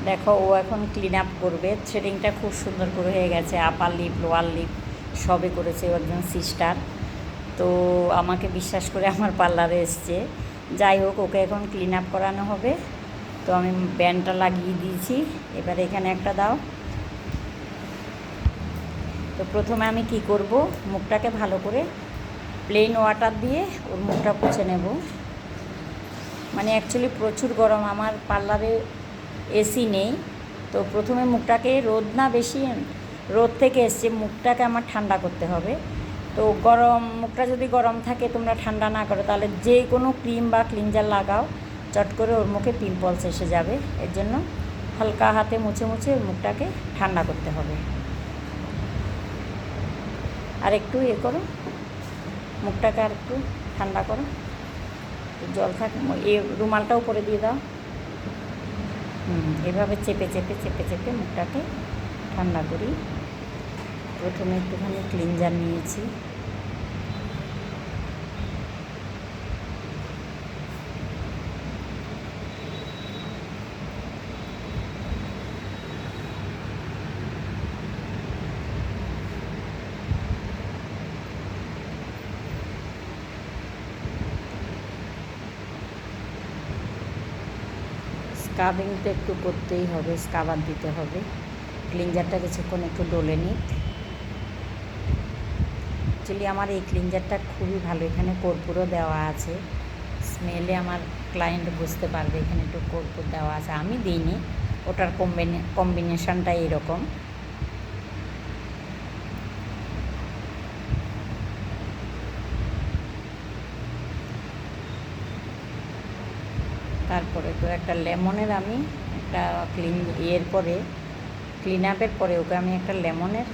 দেখো ও এখন clean up করবে। থ্রেডিংটা খুব সুন্দর করে হয়ে গেছে, আপার লিপ লোয়ার লিপ সবে করেছে ও একজন সিস্টার। তো আমাকে বিশ্বাস করে আমার পার্লারে এসছে। যাই হোক, ওকে এখন ক্লিন আপ করানো হবে। তো আমি ব্যান্ডটা লাগিয়ে দিয়েছি, এবার এখানে একটা দাও। তো প্রথমে আমি কি করব, মুখটাকে ভালো করে প্লেন ওয়াটার দিয়ে ওর মুখটা পুছে নেব। মানে অ্যাকচুয়ালি প্রচুর গরম, আমার পার্লারে এসি নেই। তো প্রথমে মুখটাকে রোদ না বেশি, রোদ থেকে এসছে, মুখটাকে আমার ঠান্ডা করতে হবে। তো গরম মুখটা যদি গরম থাকে, তোমরা ঠান্ডা না করো, তাহলে যে কোনো ক্রিম বা ক্লিনজার লাগাও, চট করে ওর মুখে পিম্পলস এসে যাবে। এর জন্য হালকা হাতে মুছে মুছে মুখটাকে ঠান্ডা করতে হবে। আর একটু করো, মুখটাকে আর একটু ঠান্ডা করো। জল থাকে, এই রুমালটা উপরে দিয়ে দাও। এভাবে চেপে চেপে চেপে চেপে মুখটাকে ঠান্ডা করি। প্রথমে একটুখানি ক্লিনজার নিয়েছি, স্ক্রাবিং তো একটু করতেই হবে, স্ক্রাবার দিতে হবে। ক্লিনজারটা কিছুক্ষণ একটু ডলে নিক। অ্যাকচুয়ালি আমার এই ক্লিনজারটা খুবই ভালো, এখানে কর্পূরও দেওয়া আছে। স্মেলে আমার ক্লায়েন্ট বুঝতে পারবে এখানে একটু কর্পূর দেওয়া আছে, আমি দিইনি, ওটার কম্বিনেশনটা এইরকম। তারপরে তো একটা লেমনের আমি একটা ক্লিন আপের পরে ওকে আমি একটা লেমনের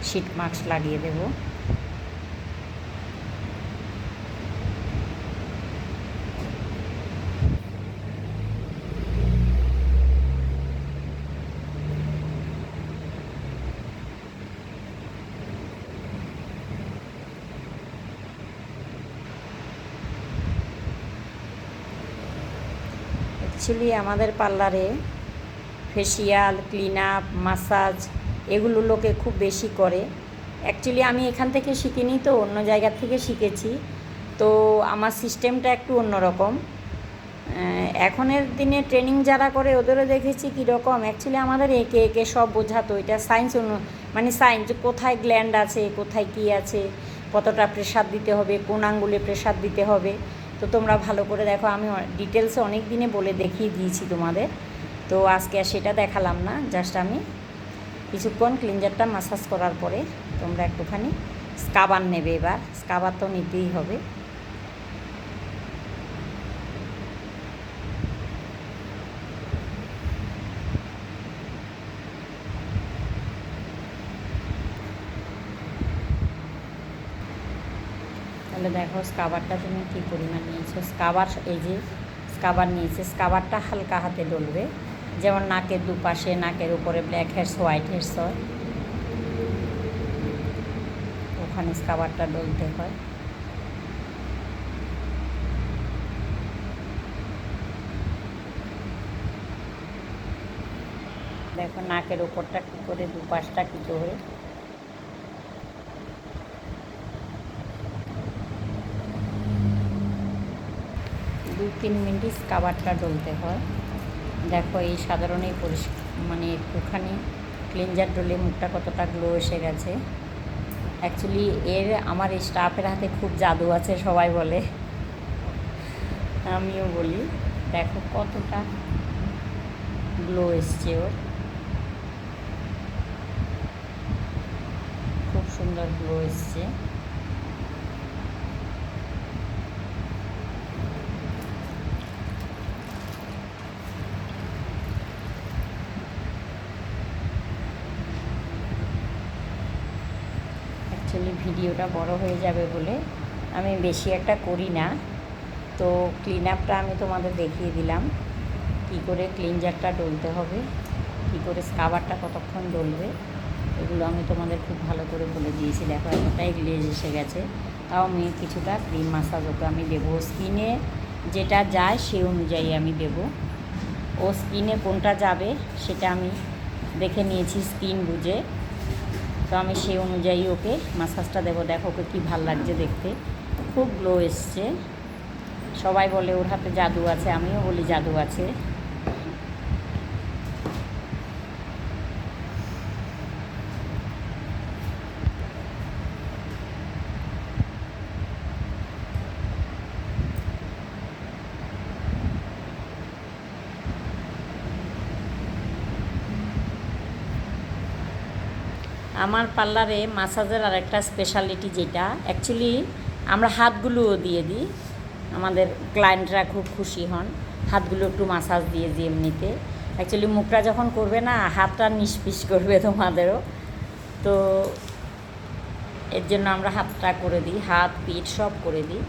শিট মাস্ক লাগিয়ে দেব। অ্যাকচুয়ালি আমাদের পার্লারে ফেসিয়াল, ক্লিন আপ, মাসাজ এগুলো লোকে খুব বেশি করে। অ্যাকচুয়ালি আমি এখান থেকে শিখিনি, তো অন্য জায়গার থেকে শিখেছি। তো আমার সিস্টেমটা একটু অন্যরকম। এখনের দিনে ট্রেনিং যারা করে ওদেরও দেখেছি কীরকম। অ্যাকচুয়ালি আমাদের একে একে সব বোঝাতো, এটা সায়েন্স, মানে সায়েন্স, কোথায় গ্ল্যান্ড আছে, কোথায় কী আছে, কতটা প্রেশার দিতে হবে, কোন আঙ্গুলে প্রেশার দিতে হবে। তো তোমরা ভালো করে দেখো, আমি ডিটেলসে অনেক দিনে বলে দেখিয়ে দিয়েছি তোমাদের। তো আজকে আর সেটা দেখালাম না, জাস্ট আমি কিছুক্ষণ ক্লিনজারটা মাসাজ করার পরে তোমরা একটুখানি স্ক্রাবার নেবে। এবার স্ক্রাবার তো নিতেই হবে। তাহলে দেখো স্ক্রাবারটা তুমি কী পরিমাণ নিয়েছো। স্ক্রাবার, এই যে স্ক্রাবার নিয়েছে, স্ক্রাবারটা হালকা হাতে ডলবে, যেমন নাকের দুপাশে, নাকের উপরে ব্ল্যাক হেডস হোয়াইট হেডস হয়, ওখানে স্ক্রাবারটা ডলতে হয়। দেখো নাকের উপরটা কী করে, দুপাশটা কী করে। 2-3 মিনিট স্ক্রাবারটা ডলতে হয়। দেখো এই সাধারণই মানে একটুখানি ক্লিনজার ডলে মুখটা কতটা গ্লো এসে গেছে। অ্যাকচুয়ালি আমার এই স্টাফের হাতে খুব জাদু আছে সবাই বলে, আমিও বলি। দেখো কতটা গ্লো এসছে ওর, খুব সুন্দর গ্লো এসছে। অ্যাকচুয়ালি ভিডিওটা বড় হয়ে যাবে বলে আমি বেশি একটা করি না। তো ক্লিন আপটা আমি তোমাদের দেখিয়ে দিলাম, কী করে ক্লিনজারটা ডলতে হবে, কী করে স্ক্রাবারটা কতক্ষণ ডলবে, এগুলো আমি তোমাদের খুব ভালো করে বলে দিয়েছি। দেখো এতটাই গ্লেজ এসে গেছে, তাও আমি কিছুটা ক্রিম মাসাজ ওকে আমি দেবো, স্কিনে যেটা যায় সেই অনুযায়ী আমি দেবো। ও স্কিনে কোনটা যাবে সেটা আমি দেখে নিয়েছি স্কিন বুঝে, তো আমি সেই অনুযায়ী ওকে মাসাজটা দেবো। দেখো ওকে কী ভাল লাগছে দেখতে, খুব গ্লো এসছে। সবাই বলে ওর হাতে জাদু আছে, আমিও বলি জাদু আছে। আমার পার্লারে মাসাজের আর একটা স্পেশালিটি যেটা অ্যাকচুয়ালি আমরা হাতগুলোও দিয়ে দিই, আমাদের ক্লায়েন্টরা খুব খুশি হন হাতগুলো একটু মাসাজ দিয়ে দিই এমনিতে। অ্যাকচুয়ালি মুখটা যখন করবে না হাতটা নিষ্পিস করবে তোমাদেরও, তো এর জন্য আমরা হাতটা করে দিই, হাত পিঠ সব করে দিই।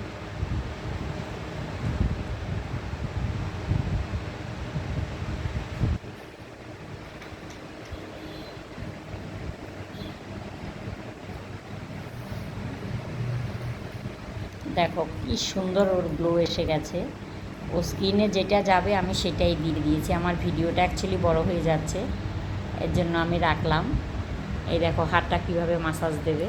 দেখো কি সুন্দর ওর গ্লো এসে গেছে। ও স্কিনে যেটা যাবে আমি সেটাই দিয়ে দিয়েছি। আমার ভিডিওটা অ্যাকচুয়ালি বড় হয়ে যাচ্ছে, এর জন্য আমি রাখলাম। এই দেখো হাতটা কীভাবে মাসাজ দেবে।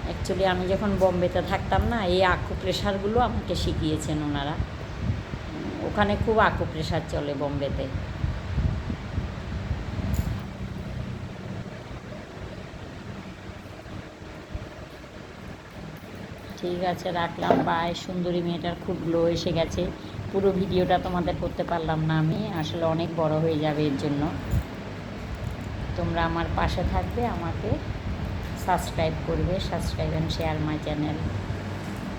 অ্যাকচুয়ালি আমি যখন বম্বেতে থাকতাম না, এই আকুপ্রেশারগুলো আমাকে শিখিয়েছেন ওনারা। ওখানে খুব আকুপ্রেশার চলে বম্বেতে। ঠিক আছে, রাখলাম। বাই। সুন্দরী মেয়েটার খুব গ্লো এসে গেছে। পুরো ভিডিওটা তোমাদের করতে পারলাম না আমি, আসলে অনেক বড় হয়ে যাবে, এর জন্য তোমরা আমার পাশে থাকবে, আমাকে সাবস্ক্রাইব করবে, subscribe and share my channel,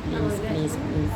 please please please.